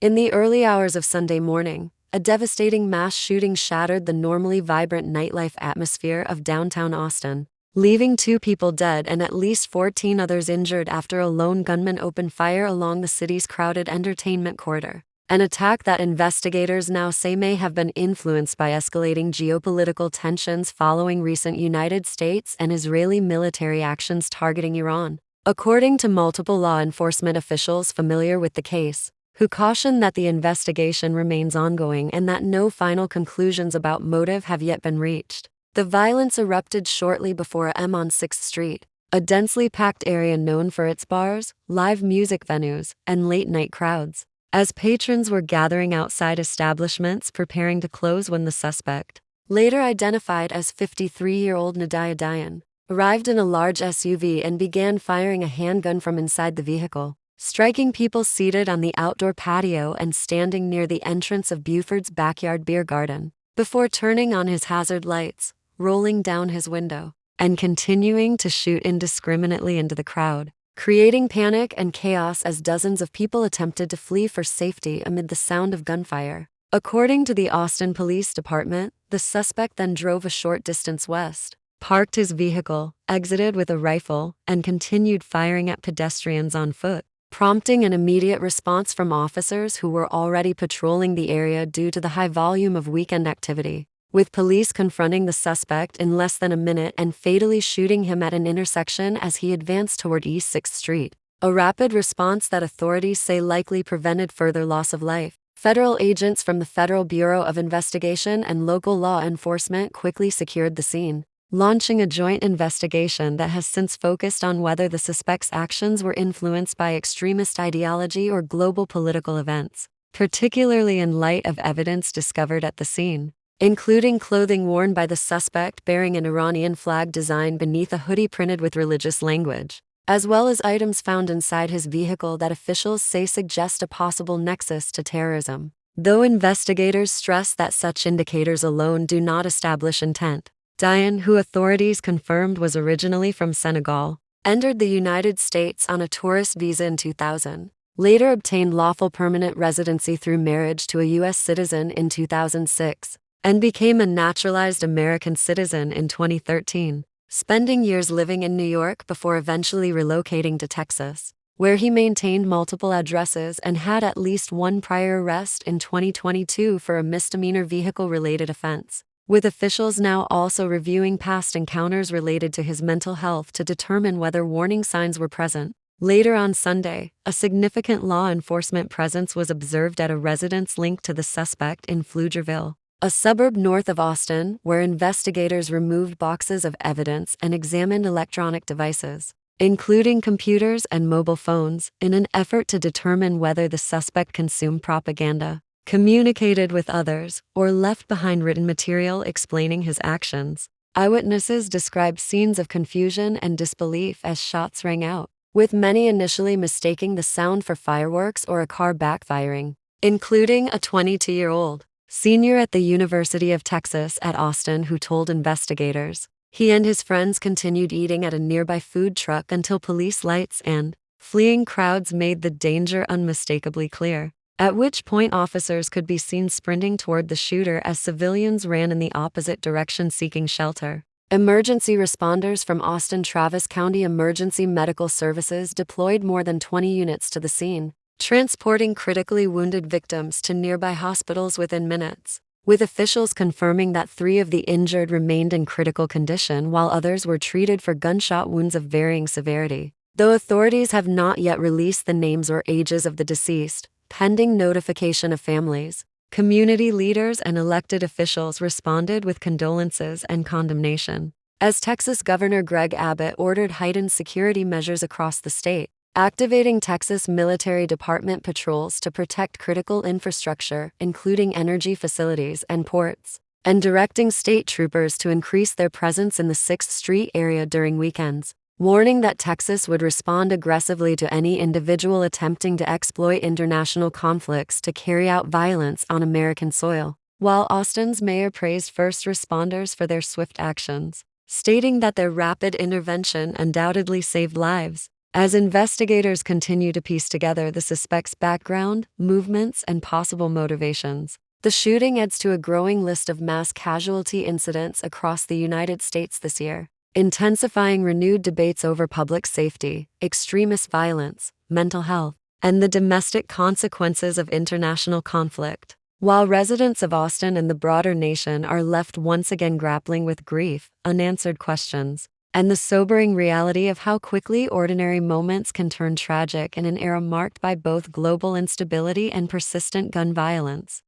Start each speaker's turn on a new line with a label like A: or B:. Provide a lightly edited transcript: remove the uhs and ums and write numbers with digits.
A: In the early hours of Sunday morning, a devastating mass shooting shattered the normally vibrant nightlife atmosphere of downtown Austin, leaving 2 people dead and at least 14 others injured after a lone gunman opened fire along the city's crowded entertainment corridor. An attack that investigators now say may have been influenced by escalating geopolitical tensions following recent United States and Israeli military actions targeting Iran. According to multiple law enforcement officials familiar with the case, who cautioned that the investigation remains ongoing and that no final conclusions about motive have yet been reached. The violence erupted shortly before a.m. on 6th Street, a densely packed area known for its bars, live music venues, and late-night crowds, as patrons were gathering outside establishments preparing to close when the suspect, later identified as 53-year-old Nadia Dayan, arrived in a large SUV and began firing a handgun from inside the vehicle, striking people seated on the outdoor patio and standing near the entrance of Buford's backyard beer garden, before turning on his hazard lights, rolling down his window, and continuing to shoot indiscriminately into the crowd, creating panic and chaos as dozens of people attempted to flee for safety amid the sound of gunfire. According to the Austin Police Department, the suspect then drove a short distance west, parked his vehicle, exited with a rifle, and continued firing at pedestrians on foot, prompting an immediate response from officers who were already patrolling the area due to the high volume of weekend activity, with police confronting the suspect in less than a minute and fatally shooting him at an intersection as he advanced toward East 6th Street, a rapid response that authorities say likely prevented further loss of life. Federal agents from the Federal Bureau of Investigation and local law enforcement quickly secured the scene, launching a joint investigation that has since focused on whether the suspect's actions were influenced by extremist ideology or global political events, particularly in light of evidence discovered at the scene, including clothing worn by the suspect bearing an Iranian flag design beneath a hoodie printed with religious language, as well as items found inside his vehicle that officials say suggest a possible nexus to terrorism. Though investigators stress that such indicators alone do not establish intent, Dayan, who authorities confirmed was originally from Senegal, entered the United States on a tourist visa in 2000, later obtained lawful permanent residency through marriage to a U.S. citizen in 2006, and became a naturalized American citizen in 2013, spending years living in New York before eventually relocating to Texas, where he maintained multiple addresses and had at least one prior arrest in 2022 for a misdemeanor vehicle-related offense, with officials now also reviewing past encounters related to his mental health to determine whether warning signs were present. Later on Sunday, a significant law enforcement presence was observed at a residence linked to the suspect in Pflugerville, a suburb north of Austin, where investigators removed boxes of evidence and examined electronic devices, including computers and mobile phones, in an effort to determine whether the suspect consumed propaganda, communicated with others, or left behind written material explaining his actions. Eyewitnesses described scenes of confusion and disbelief as shots rang out, with many initially mistaking the sound for fireworks or a car backfiring, including a 22-year-old senior at the University of Texas at Austin who told investigators he and his friends continued eating at a nearby food truck until police lights and fleeing crowds made the danger unmistakably clear, at which point officers could be seen sprinting toward the shooter as civilians ran in the opposite direction seeking shelter. Emergency responders from Austin Travis County Emergency Medical Services deployed more than 20 units to the scene, transporting critically wounded victims to nearby hospitals within minutes, with officials confirming that 3 of the injured remained in critical condition while others were treated for gunshot wounds of varying severity. Though authorities have not yet released the names or ages of the deceased, pending notification of families, community leaders and elected officials responded with condolences and condemnation, as Texas Governor Greg Abbott ordered heightened security measures across the state, activating Texas Military Department patrols to protect critical infrastructure, including energy facilities and ports, and directing state troopers to increase their presence in the 6th Street area during weekends, warning that Texas would respond aggressively to any individual attempting to exploit international conflicts to carry out violence on American soil. While Austin's mayor praised first responders for their swift actions, stating that their rapid intervention undoubtedly saved lives, As investigators continue to piece together the suspect's background, movements, and possible motivations, the shooting adds to a growing list of mass casualty incidents across the United States this year, intensifying renewed debates over public safety, extremist violence, mental health, and the domestic consequences of international conflict. While residents of Austin and the broader nation are left once again grappling with grief, unanswered questions, and the sobering reality of how quickly ordinary moments can turn tragic in an era marked by both global instability and persistent gun violence.